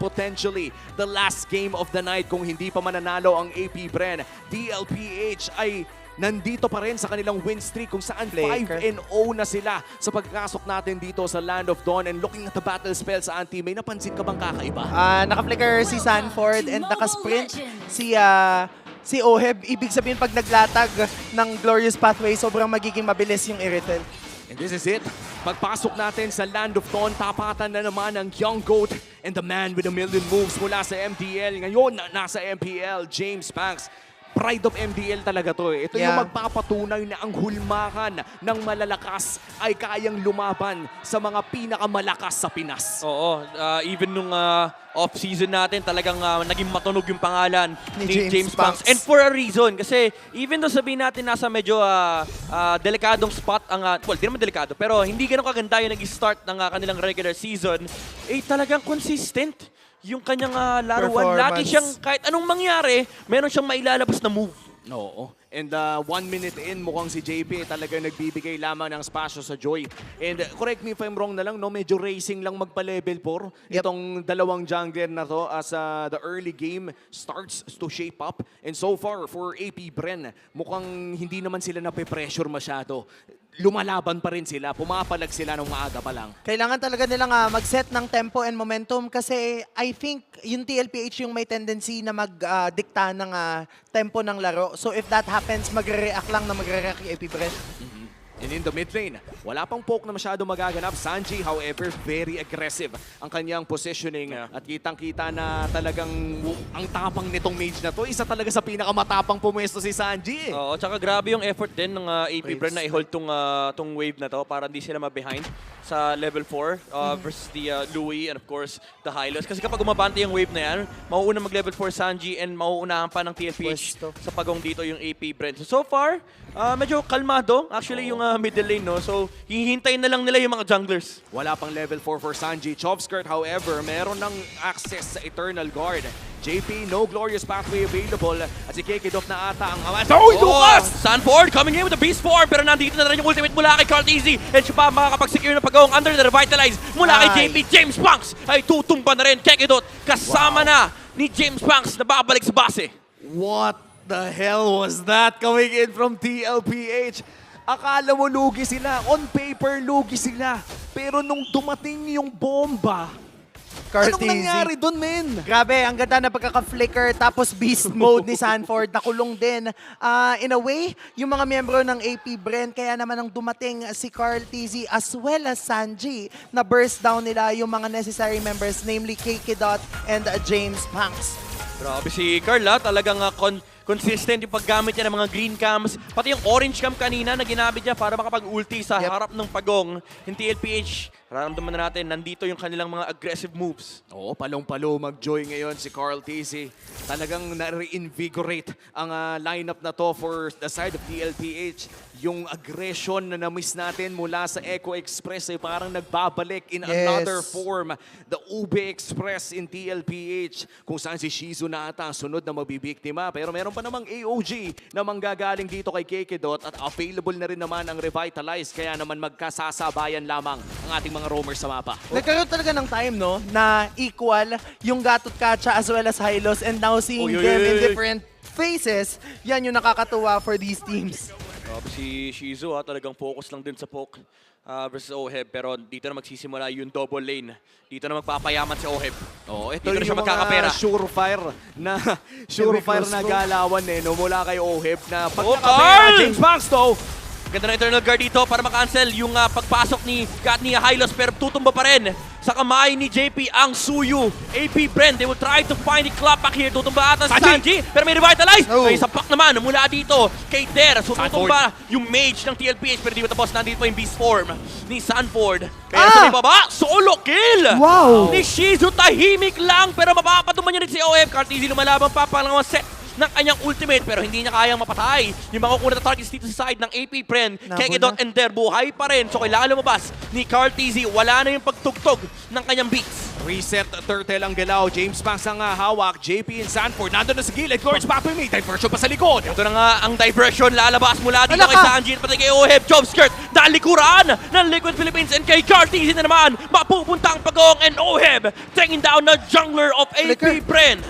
potentially the last game of the night kung hindi pa mananalo ang AP Bren. DLPH ay nandito pa rin sa kanilang win streak kung saan 5-0 na sila sa pagkasok natin dito sa Land of Dawn. And looking at the battle spell sa Anti, may napansin ka bang kakaiba? Naka-flicker si Sanford and naka-sprint si Oheb. Ibig sabihin pag naglatag ng Glorious Pathway, sobrang magiging mabilis yung Irithel. And this is it. Pagpasok natin sa Land of Dawn, tapatan na naman ang Young Goat and the man with a million moves mula sa MDL. Ngayon, nasa MPL, James Banks. Pride of MDL talaga to eh. Ito yung magpapatunay na ang hulmahan ng malalakas ay kayang lumaban sa mga pinakamalakas sa Pinas. Oo, even nung off-season natin, talagang naging matunog yung pangalan ni James Banks. And for a reason, kasi even though sabihin natin nasa medyo delikadong spot, well, di naman delikado, pero hindi ganun kaganda yung nag-start ng kanilang regular season, talagang consistent yung kanyang laruan. Lagi siyang, kahit anong mangyari, meron siyang mailalabas na move. Oo. And 1 minute in, mukhang si JP talagang nagbibigay lamang ng spasyo sa Joy. And correct me if I'm wrong na lang, no? Medyo racing lang magpa-level 4. Itong dalawang jungler na to as the early game starts to shape up. And so far, for AP Bren, mukhang hindi naman sila nape-pressure masyado. Lumalaban pa rin sila, pumapalag sila nung maaga pa lang. Kailangan talaga nilang mag-set ng tempo and momentum kasi I think yung TLPH yung may tendency na mag-dikta ng tempo ng laro. So if that happens, magre-react lang na magre-react yung AP Bren. And in the mid lane, wala pang poke na masyado magaganap. Sanji, however, very aggressive ang kanyang positioning. At kitang-kita na talagang ang tapang nitong mage na to. Isa talaga sa pinakamatapang pumwesto si Sanji. Oo, tsaka grabe yung effort din ng AP Bren na i-hold tong wave na to para hindi sila ma-behind sa level 4 versus the Louis and of course the Hylos. Kasi kapag umabante yung wave na yan, mauuna mag-level 4 Sanji and mauunahan pa ng TLPH sa pagong dito yung AP Bren. So far, medyo kalmado actually yung middle lane, no? So, hihintayin na lang nila yung mga junglers. Wala pang level 4 for Sanji. Chopskirt, however, meron ng access sa Eternal Guard. JP, no Glorious Pathway available. At si Kekidov na ata ang amas. Oh, Lucas! Sanford coming in with the Beast Form, pero nandito na rin yung ultimate mula kay Carteezy. And siya pa makakapag-secure na pagawang under the Revitalize mula kay JP. James Banks ay tutumba na rin. Kekidot kasama na ni James Banks na babalik sa base. What the hell was that coming in from TLPH? Akala mo lugi sila. On paper, lugi sila. Pero nung dumating yung bomba, anong nangyari dun, men? Grabe, ang ganda na pagkaka-flicker tapos beast mode ni Sanford, nakulong din. In a way, yung mga miyembro ng AP Bren, kaya naman nang dumating si Carl TZ as well as Sanji, na burst down nila yung mga necessary members, namely Kekidot and James Banks. Grabe si Carla, talagang consistent yung paggamit niya ng mga green cams. Pati yung orange cam kanina na ginamit niya para makapag-ulti sa harap ng pagong. Yung TLPH, nararamdaman na natin, nandito yung kanilang mga aggressive moves. Oo, palong-palo mag-joy ngayon si Carl TZ. Talagang na-reinvigorate ang lineup na to for the side of TLPH. Yung aggression na na-miss natin mula sa Echo Express ay parang nagbabalik in another form. The Ube Express in TLPH, kung saan si Shizu na ata sunod na mabibiktima. Pero meron pa namang AOG na manggagaling dito kay Kekidot at available na rin naman ang Revitalize. Kaya naman magkasasabayan lamang ang ating mga roamers sa mapa. Nagkaroon talaga ng time, no, na equal yung Gatot Kacha as well as Hylos, and now seeing them in different phases, yan yung nakakatuwa for these teams. Si Shizu talagang focus lang din sa poke versus Oheb, pero dito na magsisimula yung double lane. Dito na magpapayaman si Oheb. Oh, ito dito na siya yung magkakapera. mga surefire na galawan no, mula kay Oheb na pag James Banks to. Ganda ng Eternal Guard dito para makancel yung pagpasok ni Hylos, pero tutumba pa rin sa kamay ni JP ang Suyu. AP Bren, they will try to find the clap back here. Tutumba ata si Sanji, pero may Revitalize. May sapak naman mula dito kay Der. So tutumba yung mage ng TLPH, pero di ba tapos, nandito pa yung Beast Form ni Sanford. Kaya sa may baba, solo kill! Wow! Ni Shizu, tahimik lang, pero mapapatuman niya rin si OF. Carteezy lumalaban pa, pangalawang set ng kanyang ultimate, pero hindi niya kayang mapatay yung mga kunat na targets dito sa side ng AP Bren. Kekidot and Der buhay pa rin, so kailangan lumabas ni Carl TZ. Wala na yung pagtugtog ng kanyang beats. Reset Turtle ang galaw. James Banks ang hawak. JP and Sanford. Nandun na sa gilid. Glorious Papumi. Diversion pa sa likod. Ito na nga ang diversion, lalabas mula dito Ala kay ka! Sanji pati kay Oheb. Job skirt, dalikuran ng Liquid Philippines and kay Cartesian na naman. Mapupunta ang Pagong and Oheb taking down na jungler of AP Flicker. Bren.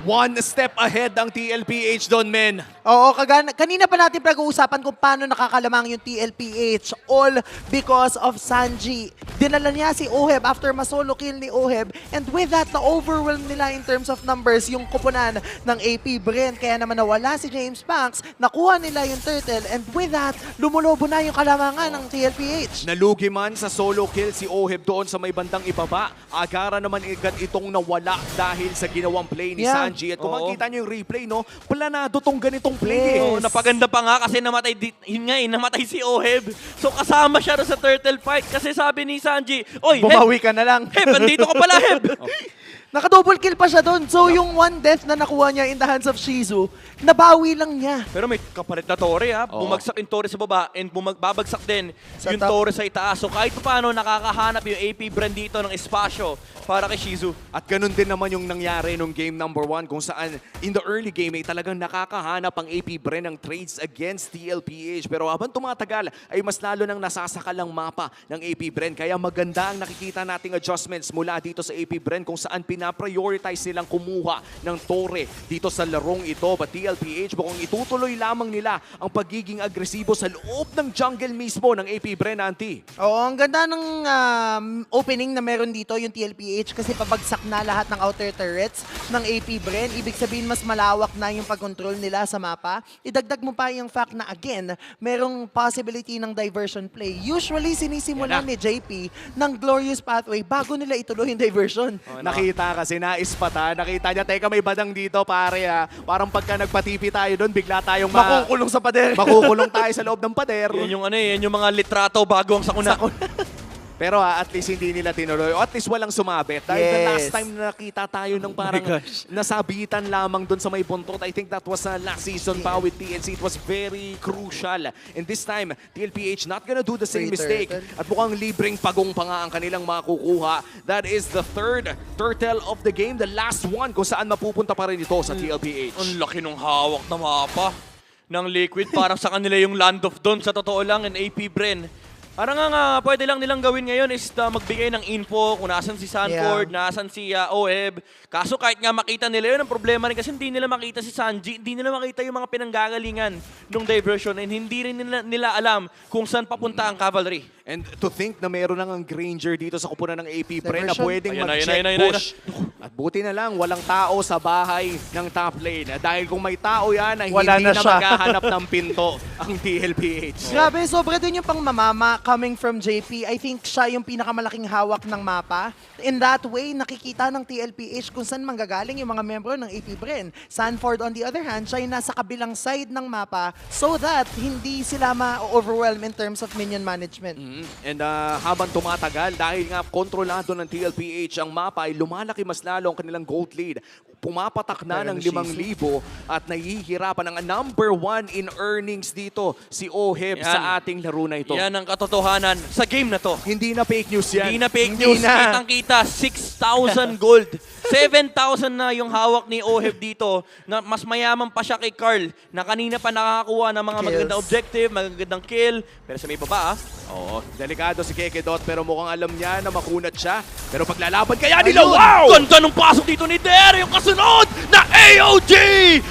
One step ahead ang TLPH doon, men. Oo, kanina pa natin pag-uusapan kung paano nakakalamang yung TLPH. All because of Sanji. Dinala niya si Oheb after masolo kill ni Oheb. And with that, na-overwhelm nila in terms of numbers yung kupunan ng AP Bren. Kaya naman nawala si James Banks. Nakuha nila yung turtle. And with that, lumulobo na yung kalamangan ng TLPH. Nalugi man sa solo kill si Oheb doon sa may bandang ibaba. Agara naman agad itong nawala dahil sa ginawang play ni Yeah. Sanji. At kung Oo. makikita niyo yung replay, no, planado tong ganitong play. Yes. Oh, napaganda pa nga kasi namatay, namatay si Oheb. So kasama siya rin sa turtle fight kasi sabi ni Sanji, oy, Heb, Bumawi ka na lang. Heb, andito ka pala, Heb. Naka-double kill pa siya doon. So yung one death na nakuha niya in the hands of Shizu, nabawi lang niya. Pero may kapalit na Torre ha. Oo. Bumagsak yung Torre sa baba and babagsak din Sa yung top. Torre sa itaas. So kahit paano nakakahanap yung AP Brand dito ng espasyo para kay Shizu. At ganun din naman yung nangyari nung game number 1 kung saan in the early game ay talagang nakakahanap ang AP Bren ng trades against TLPH. Pero habang tumatagal ay mas lalo nang nasasakal ang mapa ng AP Bren. Kaya maganda ang nakikita nating adjustments mula dito sa AP Bren kung saan pinaprioritize nilang kumuha ng Torre dito sa larong ito. But TLPH mukhang itutuloy lamang nila ang pagiging agresibo sa loob ng jungle mismo ng AP Bren, Auntie. Oo, ang ganda ng opening na meron dito yung TLPH kasi pabagsak na lahat ng outer turrets ng AP Bren. Ibig sabihin mas malawak na yung pag-control nila sa mapa. Idagdag mo pa yung fact na again, merong possibility ng diversion play. Usually sinisimulan Yan na. ni JP ng Glorious Pathway bago nila ituloy yung diversion. Nakita kasi, naispata. Nakita niya, teka may badang dito pare ha. Parang pagka nagpatipi tayo doon, bigla tayong Makukulong sa pader. makukulong tayo sa loob ng pader. Yan yung mga litrato bago ang sakuna. Pero at least hindi nila tinuloy. O at least walang sumabit. Dahil the Yes. last time na nakita tayo ng parang gosh. nasabitan lamang doon sa may buntot. I think that was last season pa with TNC. It was very crucial. And this time, TLPH not gonna do the same Free mistake. turtle. At mukhang libreng pagong pa nga ang kanilang makukuha. That is the third turtle of the game. The last one kung saan mapupunta pa rin ito sa TLPH. Ang laki nung hawak na mapa ng Liquid. Parang sa kanila yung Land of Dawn. Sa totoo lang, and AP Bren. Parang nga, pwede lang nilang gawin ngayon is magbigay ng info kung nasan si Sanford, nasan si Oheb. Kaso kahit nga makita nila yun, ang problema rin kasi hindi nila makita si Sanji, hindi nila makita yung mga pinanggagalingan ng diversion and hindi rin nila alam kung saan papunta ang cavalry. And to think na meron nang ang Granger dito sa kupunan ng AP Pre na Diversion. pwedeng Ayan na, mag-check ayan na, ayan na, push. At buti na lang, walang tao sa bahay ng top lane. Dahil kung may tao yan, ay Wala hindi na na siya. maghahanap ng pinto ang TLPH. Grabe, sobra din yung pangmamama coming from JP. I think siya yung pinakamalaking hawak ng mapa. In that way, nakikita ng TLPH kung saan manggagaling yung mga membro ng AP Bren. Sanford, on the other hand, siya yung nasa kabilang side ng mapa so that hindi sila ma-overwhelm in terms of minion management. And habang tumatagal, dahil nga kontrolado ng TLPH ang mapa, ay lumalaki mas lalo ang kanilang gold lead. Pumapatak na ng 5,000 at nahihirapan ang number 1 in earnings dito, si Oheb Yan. sa ating laro na ito. Yan ang katotohanan sa game na to. Hindi na fake news yan. Hindi na fake Hindi news. na. Kitang-kita, 6,000 gold. 7,000 na yung hawak ni Oheb dito. Na mas mayaman pa siya kay Carl na kanina pa nakakakuha ng mga Kills. magandang objective, magandang kill. Pero sa may baba, Oo, delikado si Kekedot pero mukhang alam niya na makunat siya. Pero paglalaban kaya nila, Ayun! wow! Ganda nung pasok dito ni Der! Yung kasunod na AOG!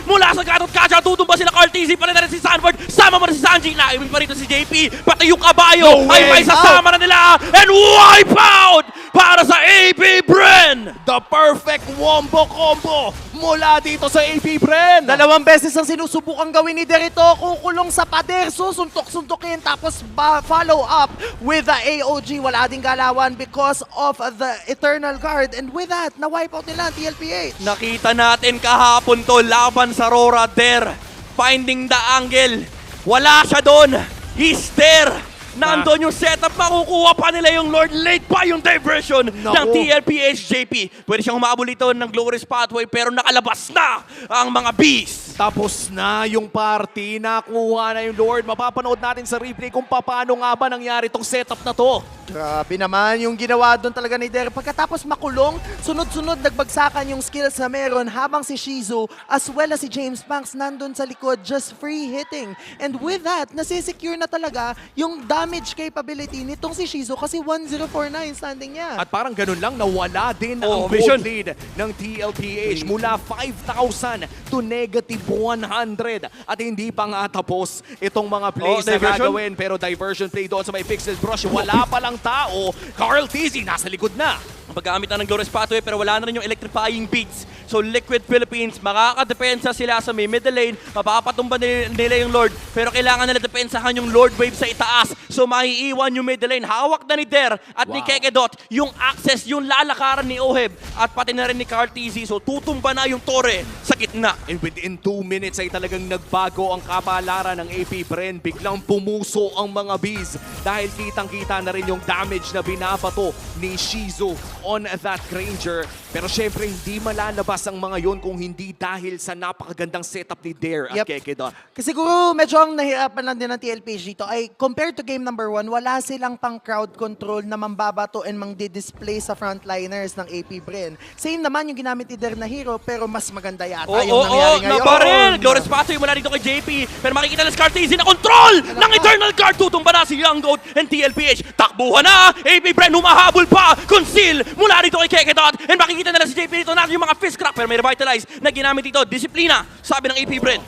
Mula sa Gatot Kacha, tutumba sila Cartesi, pa rin si Sanford, sama mo na si Sanji, naibig pa rito si JP, pati yung kabayo No ay way! may sasama na nila, and wipe out para sa AP Bren! The perfect wombo combo mula dito sa AP Bren. Dalawang beses ang sinusubukang gawin ni Derito, kukulong sa pader, susuntok-suntokin, tapos follow up with the AOG. Wala ding galawan because of the Eternal Guard. And with that, na-wipe out nila ang TLPH. Nakita natin kahapon to laban sa Rora Der, finding the angle. Wala siya doon. He's there. Nandun yung setup, makukuha pa nila yung Lord. Late pa yung diversion ng TLPH JP. Pwede siyang umabol ito ng Glorious Pathway pero nakalabas na ang mga Beasts. Tapos na yung party, nakuha na yung Lord. Mapapanood natin sa replay kung paano nga ba nangyari tong setup na to. Grabe naman yung ginawa doon talaga ni Der. Pagkatapos makulong, sunod-sunod nagbagsakan yung skills na meron habang si Shizu as well as si James Banks nandun sa likod just free hitting. And with that, nasisecure na talaga yung damage capability nitong si Shizu kasi 1049 standing niya. At parang ganun lang, nawala din ang Vision. gold lead ng TLPH mula 5,000 to negative 100. At hindi pa nga tapos itong mga plays na diversion. gagawin. Pero diversion play doon sa may Pixel Brush, wala pa lang tao. Carl Tizzy nasa likod na. Paggamit na ng Glorious Pathway pero wala na rin yung electrifying beats. So Liquid Philippines, makakadepensa sila sa may middle lane, mapapatumba nila yung Lord, pero kailangan nila depensahan yung Lord Wave sa itaas. So maiiwan yung middle lane. Hawak na ni Der at ni Kekedot yung access, yung lalakaran ni Oheb at pati na rin ni Carl TZ. So tutumba na yung Torre sa gitna. And within 2 minutes ay talagang nagbago ang kapalaran ng AP Bren. Biglang pumuso ang mga bees dahil kitang-kita na rin yung damage na binabato ni Shizu on that Granger. Pero syempre hindi malalabas ang mga yon kung hindi dahil sa napakagandang setup ni Dare at Kekedot. Kasi siguro medyo ang nahirapan lang din ng TLPH dito ay compared to game number 1, wala silang pang crowd control na mambabato and mang-display sa frontliners ng AP Bren. Same naman yung ginamit ni Dare na hero pero mas maganda yata yung nangyari ngayon. Nabaril! Glorious Pathway mula dito kay JP. Pero makikita na si Cartesi na control ng Eternal Guard. Tutumba na si Young Goat and TLPH. Takbuhan na! AP Bren humahabol pa! Conceal mula dito kay Kekedot. And makikita na si JP dito na yung mga fist crack. Pero may revitalize na ginamit dito. Disiplina, sabi ng AP Bren.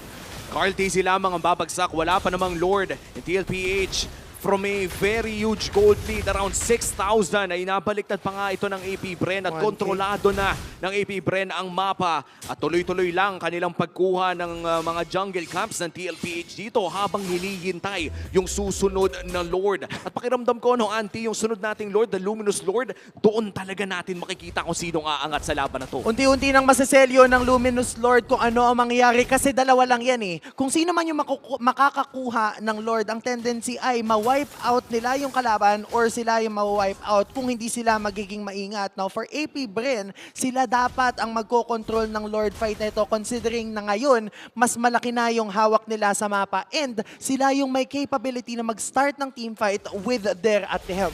Carl Tizzy lamang ang babagsak. Wala pa namang Lord. And TLPH from a very huge gold lead, around 6,000, ay nabaliktad pa nga ito ng AP Bren at 1K. kontrolado na ng AP Bren ang mapa at tuloy-tuloy lang kanilang pagkuha ng mga jungle camps ng TLPH dito habang hinihintay yung susunod na Lord. At pakiramdam ko, no, Auntie, yung sunod nating Lord, the Luminous Lord, doon talaga natin makikita kung sinong aangat sa laban na to. Unti-unti nang maseselyo ng Luminous Lord kung ano ang mangyayari kasi dalawa lang yan eh. Kung sino man yung makakakuha ng Lord, ang tendency ay ma-wipe out nila yung kalaban or sila yung ma-wipe out kung hindi sila magiging maingat. Now for AP Bren, sila dapat ang magko-control ng Lord fight na ito considering na ngayon mas malaki na yung hawak nila sa mapa and sila yung may capability na mag-start ng team fight with their at him.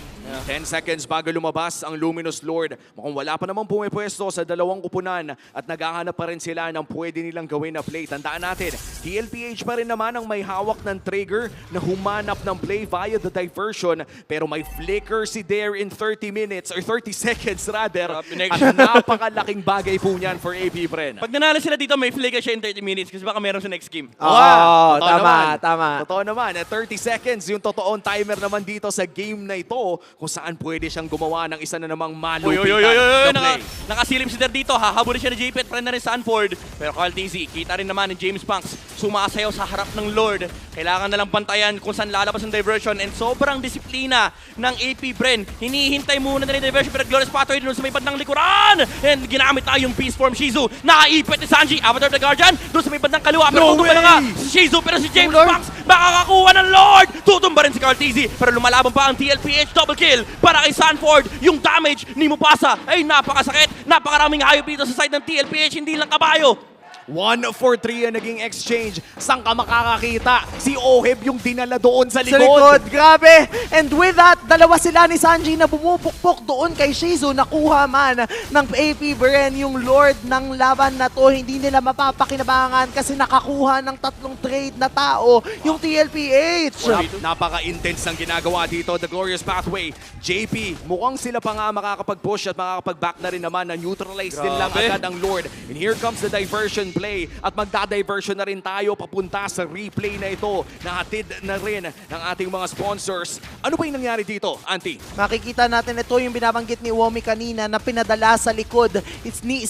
10 seconds bago lumabas ang Luminous Lord. Mukhang wala pa namang pumipwesto sa dalawang kupunan at naghahanap pa rin sila ng pwede nilang gawin na play. Tandaan natin, TLPH pa rin naman ang may hawak ng trigger na humanap ng play via the diversion. Pero may flicker si Dare in 30 minutes or 30 seconds rather. At napakalaking bagay po niyan for AP Bren. Pag nanalo sila dito, may flicker siya in 30 minutes kasi baka meron sa next game. Oh, Totoo naman. tama. Totoo naman. At 30 seconds, yung totoong timer naman dito sa game na ito kung saan pwede siyang gumawa ng isa na namang malupitan na play. Nakasilip si Der dito. Hahabulin siya ni JP at friend na rin Sanford. Pero Carl TZ, kita rin naman ni James Banks. Sumasayaw sa harap ng Lord. Kailangan na lang pantayan kung saan lalabas ang diversion. And sobrang disiplina ng AP Bren. Hinihintay muna nila yung diversion pero Glorious Pathway doon sa may bandang likuran. And ginamit na yung Beast Form Shizu. Nakaipit ni Sanji. Avatar the Guardian doon sa may bandang kaliwa. Pero tutumba na nga si Shizu pero si James Banks makakakuha ng Lord. Tutumba rin si Carl TZ. Pero lumalaban pa ang TLPH double kill para kay Sanford. Yung damage ni Mupasa ay napakasakit. Napakaraming hayop dito sa side ng TLPH. Hindi lang kabayo. 1-4-3 ang naging exchange. Saan ka makakakita? Si Oheb yung dinala doon sa Sa likod. likod, grabe! And with that, dalawa sila ni Sanji na bumupukpok doon kay Shizu. Nakuha man ng AP Bren yung Lord ng laban na to. Hindi nila mapapakinabangan kasi nakakuha ng 3 trade na tao yung TLPH. Napaka-intense ng ginagawa dito, the Glorious Pathway. JP, mukhang sila pa nga makakapag-push at makakapag-back na rin naman na neutralize din lang agad ang Lord. And here comes the diversion play at magda-diversion na rin tayo papunta sa replay na ito na hatid na rin ng ating mga sponsors. Ano ba yung nangyari dito, Auntie? Makikita natin ito yung binabanggit ni Womi kanina na pinadala sa likod. It's ni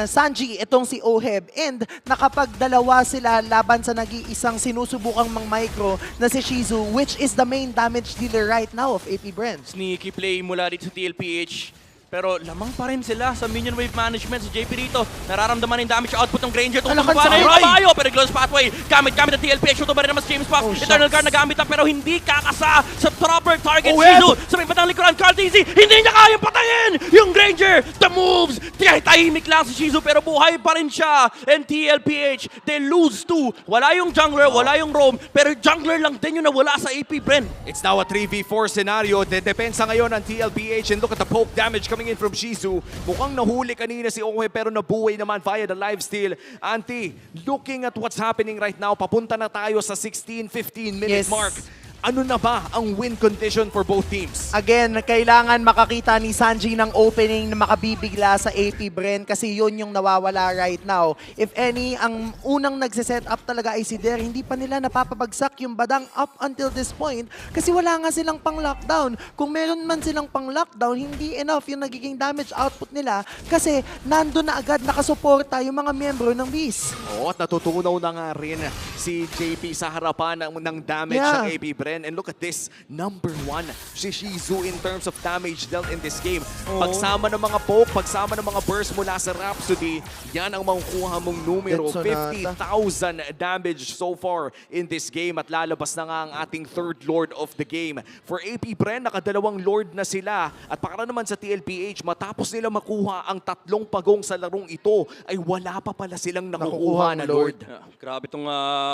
Sanji, itong si Oheb. And nakapagdalawa sila laban sa nag-iisang sinusubukang mang-micro na si Shizu, which is the main damage dealer right now of AP Bren. Sneaky play mula dito sa TLPH. Pero lamang pa rin sila sa minion wave management. Si JP dito, nararamdaman yung damage output ng Granger. Alakan Tutupa na sa yung aray! kabayo. Pero close pathway. Gamit ng TLPH. Ito ba rin naman si James Fox. Oh, Eternal shucks. Guard na gamit na pero hindi kakasa sa proper target. Oh, Shizu sa may batang likuran. Carteasy, hindi niya kayang patayin yung Granger. The moves. Tahimik lang si Shizu pero buhay pa rin siya. And TLPH, they lose too. Wala yung jungler, wala yung roam. Pero jungler lang din yung nawala sa AP Bren. It's now a 3v4 scenario. Depensa ngayon ng TLPH and look at the poke damage coming in from Shizu. Mukhang nahuli kanina si Owe pero nabuhay naman via the lifesteal. Anti, looking at what's happening right now, papunta na tayo sa 16-15 minute Yes. mark. Ano na ba ang win condition for both teams? Again, kailangan makakita ni Sanji ng opening na makabibigla sa AP Bren kasi yun yung nawawala right now. If any, ang unang nagsiset up talaga ay si Der. Hindi pa nila napapabagsak yung badang up until this point kasi wala nga silang pang lockdown. Kung meron man silang pang lockdown, hindi enough yung nagiging damage output nila kasi nando na agad nakasuporta yung mga miyembro ng Beast. Oo, at natutunaw na nga rin si JP sa harapan ng damage Yeah. ng AP Bren. And look at this, number 1, si Shizu in terms of damage dealt in this game. Pagsama ng mga poke, pagsama ng mga burst mula sa Rhapsody, yan ang makukuha mong numero. Get 50,000 damage so far in this game at lalabas na nga ang ating third Lord of the game. For AP Bren, nakadalawang Lord na sila. At para naman sa TLPH, matapos nila makuha ang 3 pagong sa larong ito, ay wala pa pala silang nakukuha na Lord. Grabe itong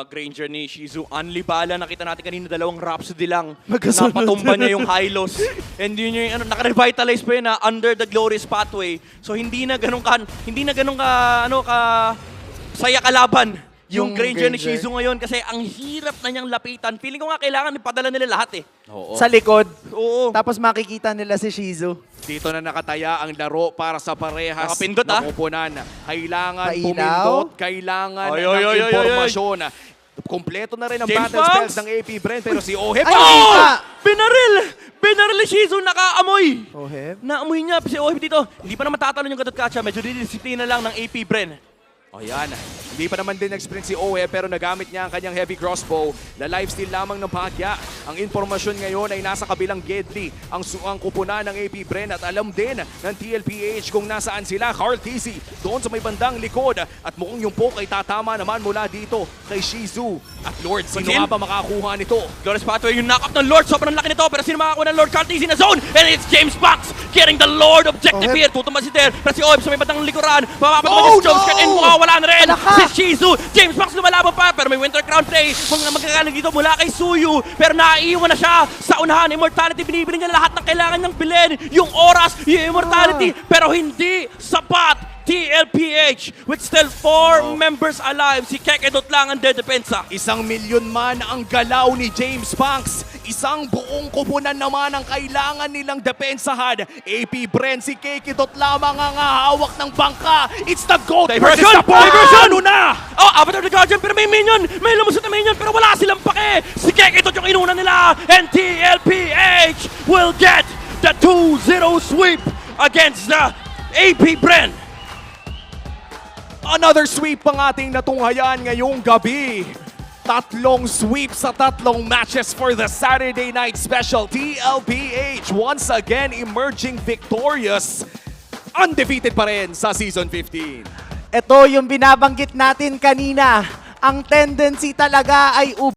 Granger ni Shizu. Unli bala. Nakita natin kanina dalawang Rhapsody lang. Magkasunod. Napatumba niya yung Hylos. And yun yung naka-revitalize pa yun na under the glorious pathway. So hindi na ganun ka saya kalaban yung Yung Granger ni Granger. Shizu ngayon kasi ang hirap na niyang lapitan. Feeling ko nga kailangan ipadala nila lahat eh. Oo. Sa likod. Oo. Tapos makikita nila si Shizu. Dito na nakataya ang laro para sa parehas Nakapindot, na kupunan. Kailangan Pailaw? pumindot, kailangan Oy, ng oy, oy, oy, oy, oy. impormasyon. Kompleto na rin ang James battle spells Fox? ng AP Bren pero si Oheb Ay, pa! kita! Binaril! Binaril ni Shizu, nakaamoy! Oheb? Naamoy niya si Ohib dito. Hindi pa naman tatalon yung Gadot Kacha. Medyo didisiplina lang ng AP Bren. O yan, hindi pa naman din experience si Owe pero nagamit niya ang kanyang heavy crossbow na lifesteal lamang ng bahagya. Ang impormasyon ngayon ay nasa kabilang Gedli ang kupunan ng AP Bren at alam din ng TLPH kung nasaan sila. Carl TC doon sa may bandang likod at mukhang yung poke ay tatama naman mula dito kay Shizu. At Lord, sino Continue. nga ba makakuha nito? Glorious Pathway, yung knock-up ng Lord. Sobrang laki nito. Pero sino makakuha ng Lord? Carteasy na zone. And it's James Fox getting the Lord objective Oheb. here. Tutumba si Der. Pero si Ohib sa may batang likuran. Mapapatama Oh, si Jones. no! And mukha wala na rin. Alaka! Si Shizu. James Fox lumalaban pa. Pero may Winter Crown play. Mga magkakalang dito mula kay Suyu. Pero naiiwan na siya sa unahan. Immortality. Binibili niya lahat ng kailangan niyang bilhin. Yung oras, yung immortality. Pero hindi sapat. TLPH with still 4 members alive. Si Kekedot lang ang dedepensa. 1,000,000 man ang galaw ni James Banks. Isang buong kupunan naman ang kailangan nilang depensahan. AP Bren, si Kekidot lamang ang hawak ng bangka. It's the GOAT versus Diversion! the Paul. Diversion! Ano na? Oh, Avatar the Guardian, pero may minion! May lumusot na minion, pero wala silang pake! Si Kekitot yung inuna nila! And TLPH will get the 2-0 sweep against the AP Bren! Another sweep ang ating natunghayan ngayong gabi. 3 sweep sa 3 matches for the Saturday Night Special. TLPH once again emerging victorious. Undefeated pa rin sa Season 15. Ito yung binabanggit natin kanina. Ang tendency talaga ay